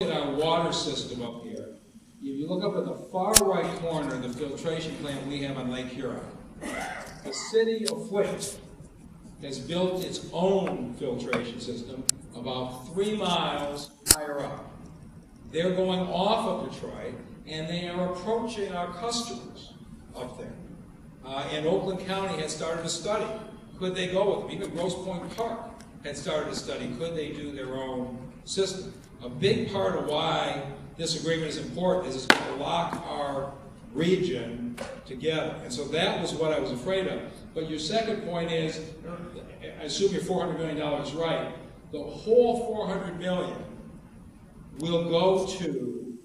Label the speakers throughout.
Speaker 1: At our water system up here, if you look up in the far right corner, the filtration plant we have on Lake Huron, the city of Flint has built its own filtration system about 3 miles higher up. They're going off of Detroit, and they are approaching our customers up there. And Oakland County had started a study. Could they go with them? Even Grosse Pointe Park had started a study. Could they do their own system? A big part of why this agreement is important is it's going to lock our region together. And so that was what I was afraid of. But your second point is, I assume your $400 million is right. The whole $400 million will go to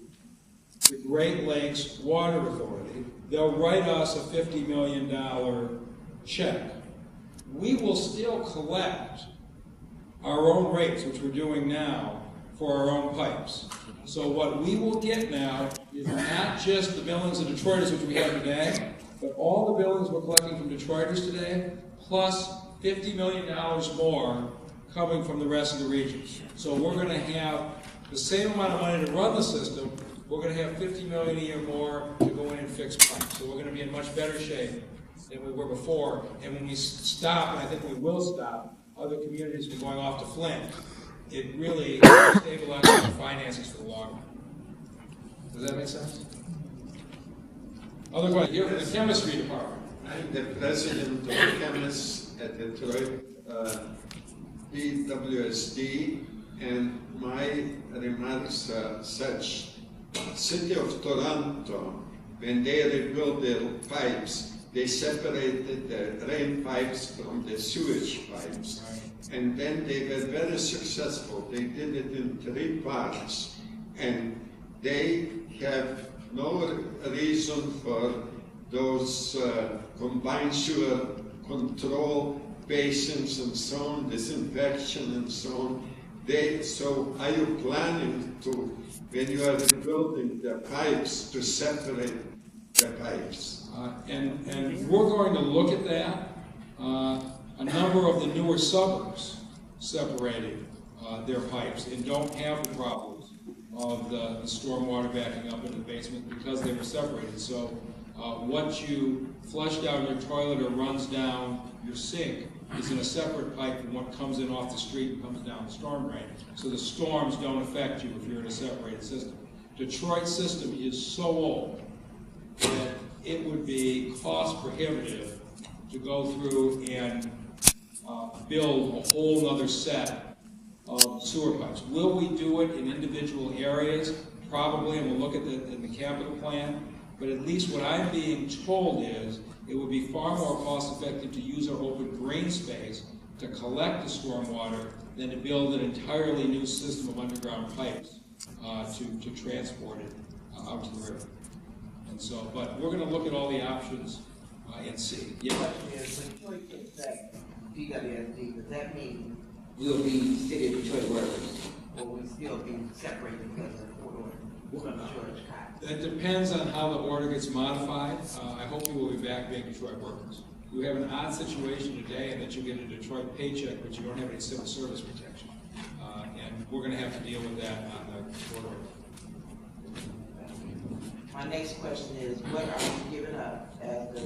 Speaker 1: the Great Lakes Water Authority. They'll write us a $50 million check. We will still collect our own rates, which we're doing now, for our own pipes. So what we will get now is not just the billings of Detroiters, which we have today, but all the billings we're collecting from Detroiters today, plus $50 million more coming from the rest of the region. So we're going to have the same amount of money to run the system. We're going to have $50 million a year more to go in and fix pipes. So we're going to be in much better shape than we were before. And when we stop, and I think we will stop, other communities from going off to Flint, it really stabilizes our finances for the long run. Does that make sense? Other questions? You're from the chemistry department.
Speaker 2: I'm the president of chemists at Detroit BWSD, and my remarks are such. City of Toronto, when they rebuilt their pipes, they separated the rain pipes from the sewage pipes. And then they were very successful. They did it in 3 parts. And they have no reason for those combined sewer control basins and so on, disinfection and so on. So are you planning to, when you are rebuilding the pipes, to separate the pipes?
Speaker 1: And we're going to look at that. A number of the newer suburbs separated their pipes and don't have the problems of the stormwater backing up in the basement because they were separated. So what you flush down your toilet or runs down your sink is in a separate pipe from what comes in off the street and comes down the storm drain. So the storms don't affect you if you're in a separated system. Detroit's system is so old that it would be cost prohibitive to go through and build a whole other set of sewer pipes. Will we do it in individual areas? Probably, and we'll look at in the capital plan. But at least what I'm being told is it would be far more cost effective to use our open green space to collect the stormwater than to build an entirely new system of underground pipes to transport it out to the river. And so, but we're going to look at all the options and see. Yeah.
Speaker 3: When Detroit gets back BWSD, does that mean we'll be city of Detroit workers, or will we still be separated because of the court order?
Speaker 1: That depends on how the order gets modified. I hope we will be back being Detroit workers. You have an odd situation today in that you get a Detroit paycheck, but you don't have any civil service protection. And we're going to have to deal with that on the court order.
Speaker 3: My next question is, what are you giving up as the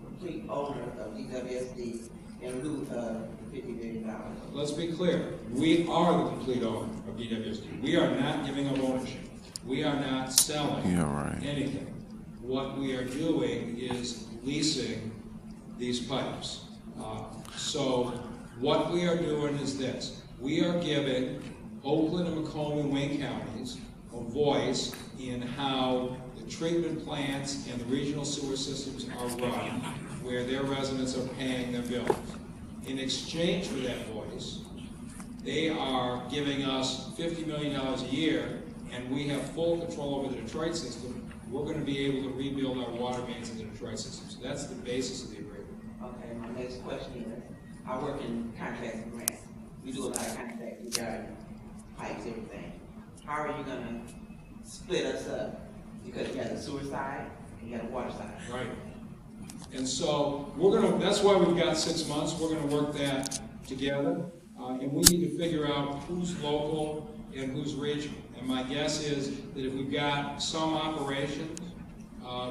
Speaker 3: complete owner of DWSD in lieu of the $50 million?
Speaker 1: Let's be clear. We are the complete owner of DWSD. We are not giving up ownership. We are not selling anything. What we are doing is leasing these pipes. So what we are doing is this. We are giving Oakland and Macomb and Wayne counties a voice in how the treatment plants and the regional sewer systems are run, where their residents are paying their bills. In exchange for that voice, they are giving us $50 million a year, and we have full control over the Detroit system. We're going to be able to rebuild our water mains in the Detroit system. So that's the basis of the agreement.
Speaker 3: Okay, my next question is, I work in contracts and grants. We do a lot of contracts regarding pipes, everything. How are you going to split us up? Because you got the sewer side and you got the water side.
Speaker 1: Right. And so that's why we've got 6 months. We're going to work that together. And we need to figure out who's local and who's regional. And my guess is that if we've got some operations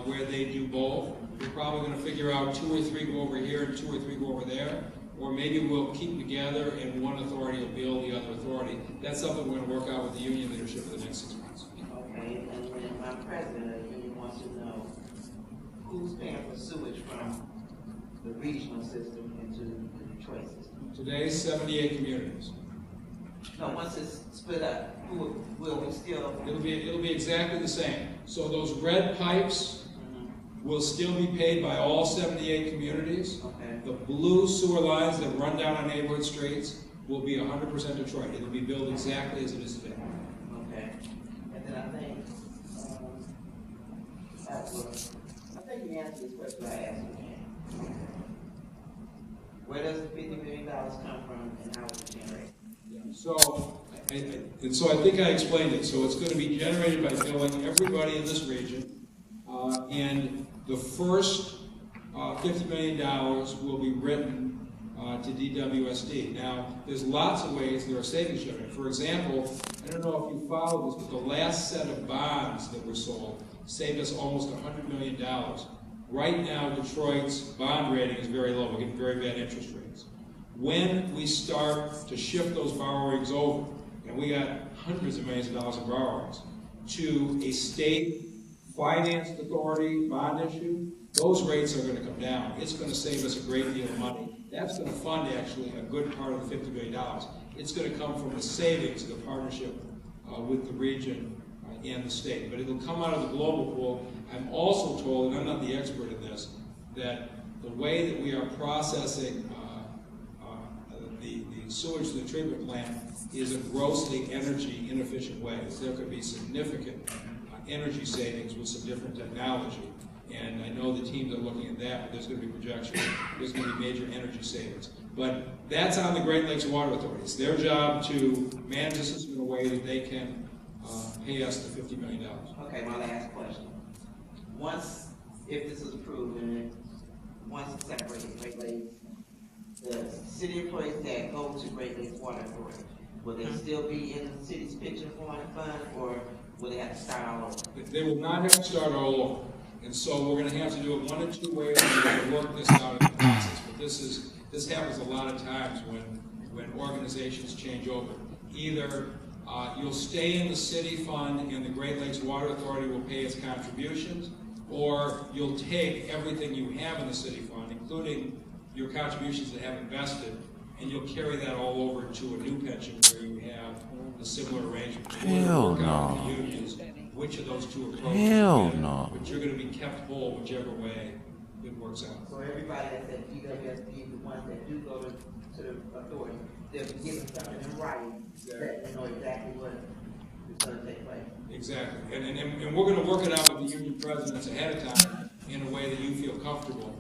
Speaker 1: where they do both, we're probably going to figure out 2 or 3 go over here and 2 or 3 go over there. Or maybe we'll keep them together and one authority will bill the other authority. That's something we're going to work out with the union leadership for the next 6 months.
Speaker 3: Okay, and then my president of the union wants to know who's paying for sewage from the regional system into the Detroit system.
Speaker 1: Today, 78 communities.
Speaker 3: No, once it's split up, who will we still?
Speaker 1: It'll be exactly the same. So those red pipes will still be paid by all 78 communities.
Speaker 3: Okay.
Speaker 1: The blue sewer lines that run down on neighborhood streets will be 100% Detroit. It'll be billed exactly as it is today.
Speaker 3: Okay. And then I think you answered this question I asked you. Where does the $50 million come from and how is it generated?
Speaker 1: So I think I explained it. So it's going to be generated by billing everybody in this region, and the first $50 million will be written to DWSD. Now, there's lots of ways there are savings generated. For example, I don't know if you followed this, but the last set of bonds that were sold saved us almost $100 million. Right now, Detroit's bond rating is very low. We're getting very bad interest rates. When we start to shift those borrowings over, and we got hundreds of millions of dollars in borrowings, to a state financed authority bond issue, those rates are going to come down. It's going to save us a great deal of money. That's going to fund actually a good part of the $50 million. It's going to come from the savings of the partnership with the region and the state. But it'll come out of the global pool. I'm also told, and I'm not the expert in this, that the way that we are processing the sewage to the treatment plant is a grossly energy inefficient way. So there could be significant energy savings with some different technology. And I know the teams are looking at that, but there's going to be projections. There's going to be major energy savings. But that's on the Great Lakes Water Authority. It's their job to manage the system in a way that they can pay us the $50 million.
Speaker 3: Okay, my last question. Once, if this is approved, and once it's separated, Great Lakes, the city employees that go to Great Lakes Water Authority, will they still be in the city's pension fund, or will they have to start all over?
Speaker 1: They will not have to start all over. And so we're going to have to do it one of 2 ways. We're going to work this out in the process. But this happens a lot of times when organizations change over. Either you'll stay in the city fund and the Great Lakes Water Authority will pay its contributions, or you'll take everything you have in the city fund, including your contributions that have invested, and you'll carry that all over to a new pension where you have a similar arrangement.
Speaker 4: Hell no.
Speaker 1: Which of those 2 approaches?
Speaker 4: Hell no.
Speaker 1: But you're going to be kept whole whichever way it works out.
Speaker 3: So everybody that's at DWSD, the ones that do go to the authority, they'll be given something in writing that they know exactly what is going to take place.
Speaker 1: Exactly. And we're going to work it out with the union presidents ahead of time in a way that you feel comfortable.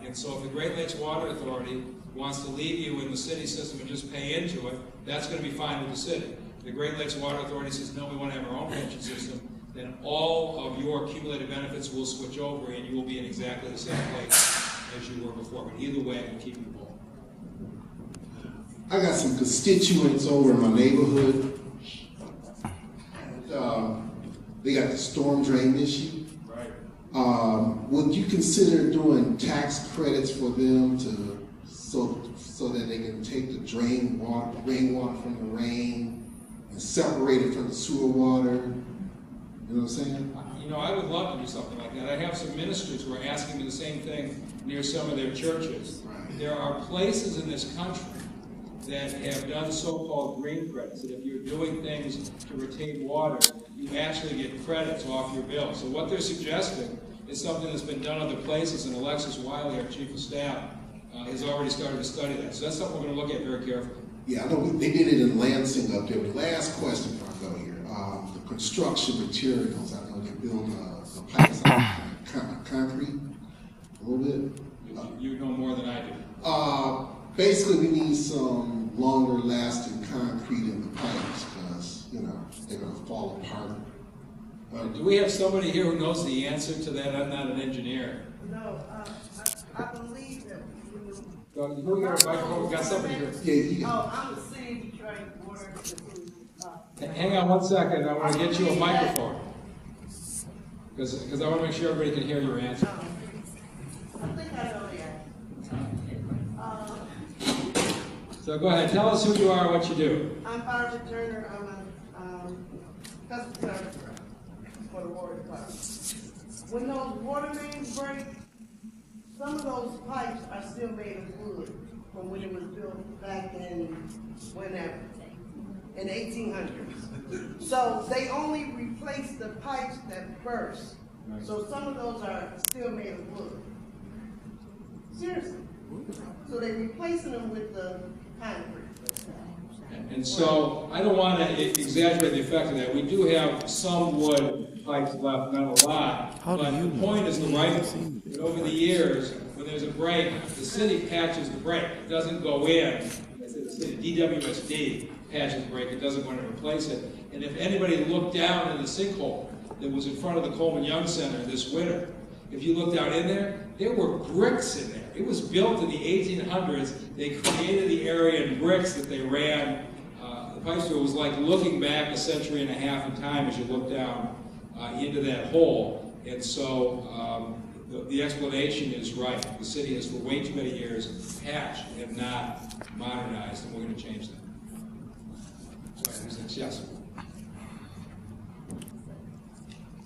Speaker 1: And so if the Great Lakes Water Authority wants to leave you in the city system and just pay into it, that's going to be fine with the city. If the Great Lakes Water Authority says, no, we want to have our own pension system, then all of your accumulated benefits will switch over and you will be in exactly the same place as you were before. But either way, we'll keep you whole.
Speaker 5: I got some constituents over in my neighborhood. They got the storm drain issue.
Speaker 1: Right.
Speaker 5: Would you consider doing tax credits for them so that they can take the rainwater from the rain and separate it from the sewer water? You know what I'm saying?
Speaker 1: You know, I would love to do something like that. I have some ministers who are asking me the same thing near some of their churches.
Speaker 5: Right.
Speaker 1: There are places in this country that have done so-called green credits, that if you're doing things to retain water, you actually get credits off your bill. So what they're suggesting is something that's been done other places, and Alexis Wiley, our chief of staff, has already started to study that. So that's something we're going to look at very carefully.
Speaker 5: Yeah, I know they did it in Lansing up there. But last question before I go here. The construction materials, I know they build the pipes out of concrete a little bit.
Speaker 1: You know more than I do.
Speaker 5: Basically, we need some longer lasting concrete in the pipes because, you know, they're going to fall apart.
Speaker 1: Do we have somebody here who knows the answer to that? I'm not an engineer.
Speaker 6: No, I believe that
Speaker 1: So, who got a microphone? We got somebody here.
Speaker 5: Yeah.
Speaker 6: Oh, I'm the city Detroit Water Authority.
Speaker 1: Hang on one second, I want to get you a microphone. Because I want to make sure everybody can hear your answer.
Speaker 6: I think I know the answer.
Speaker 1: So go ahead, tell us who you are and what you do.
Speaker 6: I'm Barbara Turner. I'm a customer service rep for the water department. When those water mains break, some of those pipes are still made of wood from when it was built back in whenever, in 1800s. So they only replace the pipes that burst. So some of those are still made of wood. Seriously. So they're replacing them with the concrete.
Speaker 1: And so, I don't want to exaggerate the effect of that. We do have some wood pipes left, not a lot. But the point is the right one. But over the years, when there's a break, the city patches the break. It doesn't go in. The city, DWSD patches the break. It doesn't want to replace it. And if anybody looked down in the sinkhole that was in front of the Coleman Young Center this winter, if you look down in there were bricks in there. It was built in the 1800s. They created the area in bricks that they ran the pipes through. It was like looking back a century and a half in time as you look down into that hole. And so the explanation is right. The city has for way too many years patched and not modernized, and we're going to change that. Sorry, who's next? Yes.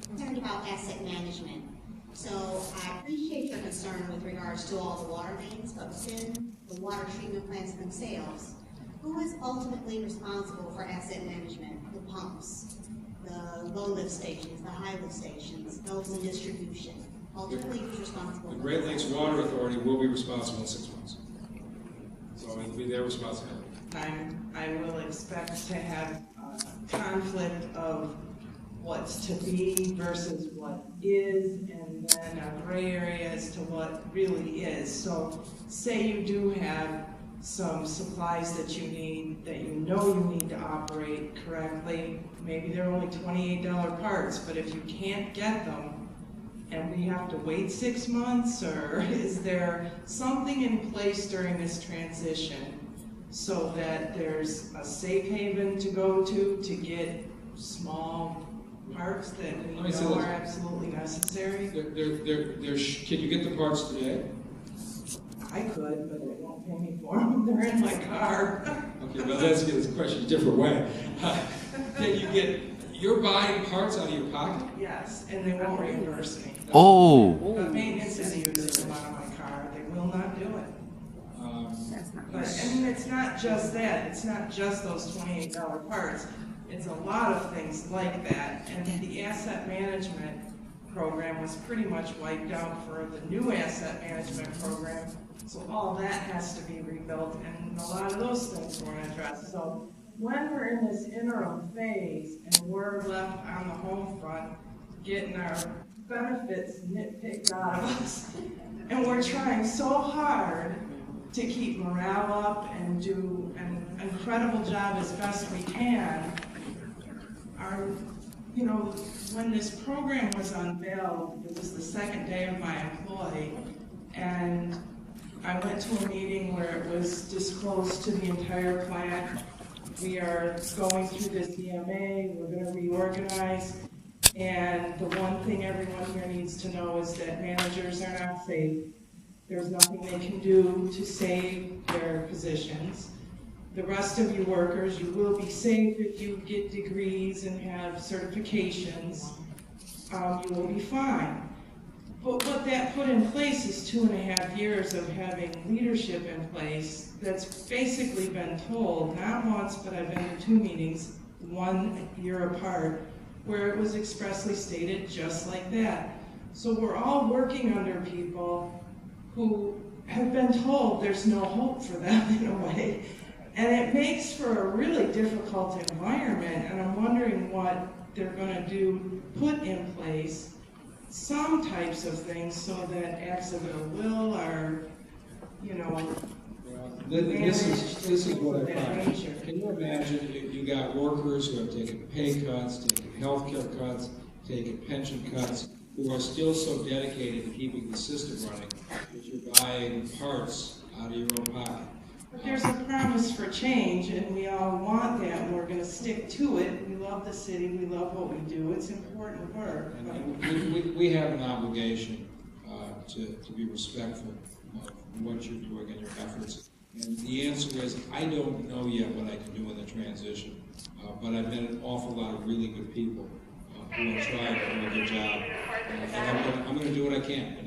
Speaker 7: Concerned about asset management. So I appreciate your concern with regards to all the water mains, but within the water treatment plants themselves, who is ultimately responsible for asset management? The pumps, the low lift stations, the high lift stations, those in distribution. Ultimately, who's responsible?
Speaker 1: The Great Lakes Water Authority will be responsible in 6 months. So it'll be their responsibility.
Speaker 8: I will expect to have conflict of what's to be versus what is, and then a gray area as to what really is. So say you do have some supplies that you need, that you know you need to operate correctly. Maybe they're only $28 parts, but if you can't get them and we have to wait 6 months, or is there something in place during this transition so that there's a safe haven to go to get small parts that we know are absolutely necessary?
Speaker 1: Can you get the parts today?
Speaker 8: I could, but they won't pay me for them. They're in my car.
Speaker 1: Okay, but let's get this question a different way. Can you get, you're buying parts out of your pocket?
Speaker 8: Yes, and they won't reimburse me.
Speaker 4: Oh.
Speaker 8: But maintenance is using them out of my car. They will not do it. But, I mean, it's not just that. It's not just those $28 parts. It's a lot of things like that. And the asset management program was pretty much wiped out for the new asset management program. So all that has to be rebuilt, and a lot of those things weren't addressed. So when we're in this interim phase and we're left on the home front getting our benefits nitpicked out of us, and we're trying so hard to keep morale up and do an incredible job as best we can, when this program was unveiled, it was the second day of my employ, and I went to a meeting where it was disclosed to the entire plant. We are going through this EMA, we're going to reorganize, and the one thing everyone here needs to know is that managers are not safe. There's nothing they can do to save their positions. The rest of you workers, you will be safe if you get degrees and have certifications. You will be fine. But what that put in place is 2.5 years of having leadership in place that's basically been told, not once, but I've been to 2 meetings, 1 year apart, where it was expressly stated just like that. So we're all working under people who have been told there's no hope for them in a way. And it makes for a really difficult environment, and I'm wondering what they're going to do, put in place some types of things so that acts of ill will are,
Speaker 1: This is what I find. Can you imagine if you got workers who have taken pay cuts, taken health care cuts, taken pension cuts, who are still so dedicated to keeping the system running that you're buying parts out of your own pocket?
Speaker 8: But there's a promise for change, and we all want that, and we're gonna stick to it. We love the city, we love what we do, it's important work.
Speaker 1: And we have an obligation to be respectful of what you're doing and your efforts. And the answer is, I don't know yet what I can do in the transition, but I've met an awful lot of really good people who are trying to do a good job. And I'm going to do what I can.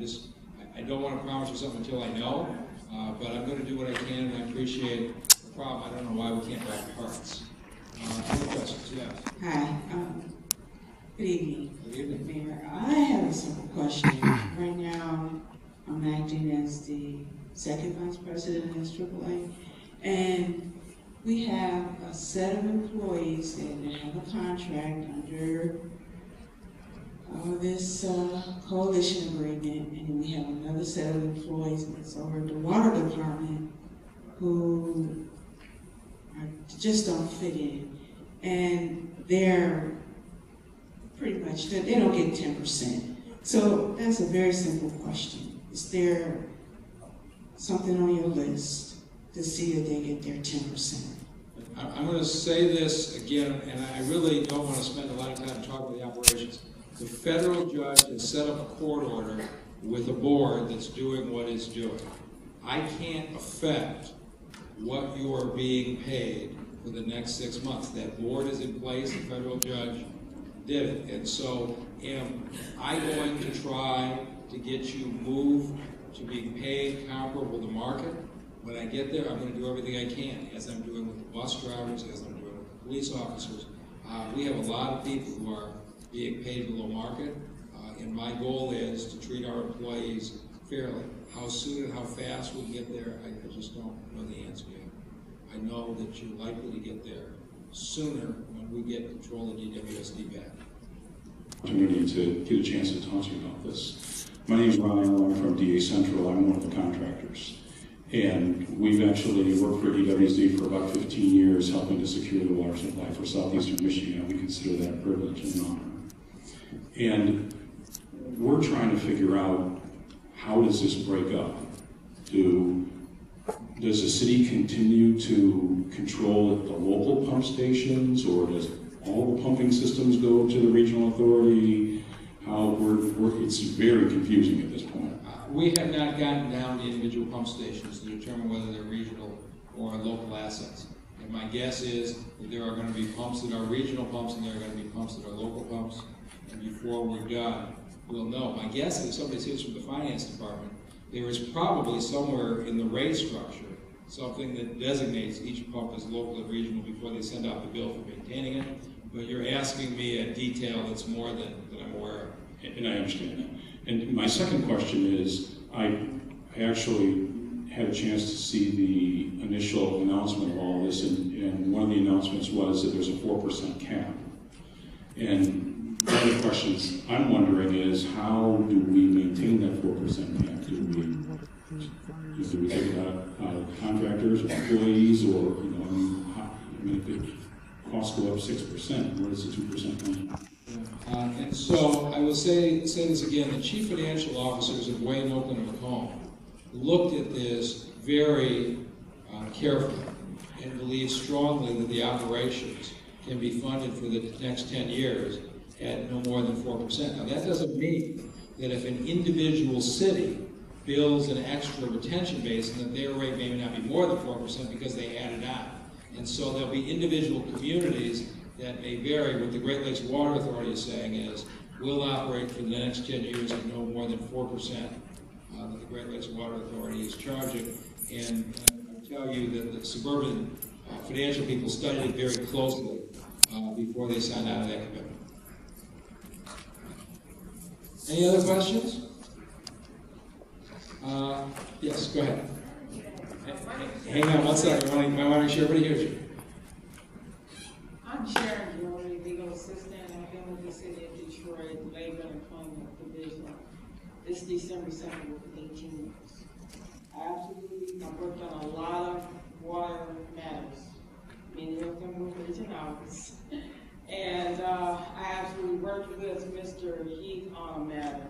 Speaker 1: I don't want to promise you something until I know, but I'm going to do what I can, and I appreciate the problem. I don't know why we can't wrap hearts. Any questions? Yes.
Speaker 9: Hi. Good evening.
Speaker 1: Good evening.
Speaker 9: Mayor, I have a simple question. Right now, I'm acting as the second vice president of AAA, and we have a set of employees that have a contract under this coalition agreement, and we have another set of employees that's over the water department who just don't fit in, and they're pretty much, they don't get 10%. So that's a very simple question. Is there something on your list to see that they get their 10%?
Speaker 1: I'm going to say this again, and I really don't want to spend a lot of time talking about the operations. The federal judge has set up a court order with a board that's doing what it's doing. I can't affect what you are being paid for the next 6 months. That board is in place, the federal judge did it. And so am I going to try to get you moved to being paid comparable to market? When I get there, I'm going to do everything I can, as I'm doing with the bus drivers, as I'm doing with the police officers. We have a lot of people who are being paid below market, and my goal is to treat our employees fairly. How soon and how fast we'll get there, I just don't know the answer yet. I know that you're likely to get there sooner when we get control of DWSD back.
Speaker 10: Opportunity to get a chance to talk to you about this. My name is Ron Allen. I'm from DA Central. I'm one of the contractors. And we've actually worked for DWSD for about 15 years, helping to secure the water supply for southeastern Michigan. We consider that a privilege and an honor. And we're trying to figure out, how does this break up? Does the city continue to control the local pump stations, or does all the pumping systems go to the regional authority? It's very confusing at this point.
Speaker 1: We have not gotten down to individual pump stations to determine whether they're regional or local assets. And my guess is that there are going to be pumps that are regional pumps and there are going to be pumps that are local pumps. And before we're done, we'll know. My guess is, if somebody sees from the finance department, there is probably somewhere in the rate structure something that designates each pump as local and regional before they send out the bill for maintaining it. But you're asking me a detail that's more than I'm aware of.
Speaker 10: And I understand that. And my second question is, I actually had a chance to see the initial announcement of all this, and one of the announcements was that there's a 4% cap. And one of the questions I'm wondering is, how do we maintain that 4% cap? Do we take it out of contractors or employees, or, if it costs go up 6%, where does the 2% come from?
Speaker 1: And so I will say this again, the chief financial officers of Wayne, Oakland, and Macomb looked at this very carefully and believe strongly that the operations can be funded for the next 10 years at no more than 4%. Now that doesn't mean that if an individual city builds an extra retention basin, that their rate may not be more than 4% because they added on. And so there'll be individual communities that may vary. What the Great Lakes Water Authority is saying is, we'll operate for the next 10 years at no more than 4% that the Great Lakes Water Authority is charging. And I tell you that the suburban financial people studied it very closely before they signed out of that commitment. Any other questions? Yes, go ahead. Hang on one second. I want to make sure everybody hears you.
Speaker 11: I'm Sharon Glra, legal assistant. I've been with the city of Detroit, Labor and Employment Division. This December 2nd will be 18 years. I've worked on a lot of water matters. Many of them were region hours. And I actually worked with Mr. Heath on a matter.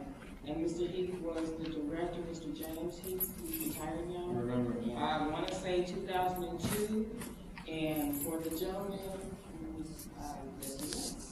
Speaker 11: and Mr. Heath was the director, Mr. James Heath, who's retired now.
Speaker 1: I remember, yeah.
Speaker 11: I want to say 2002, and for the gentleman who's,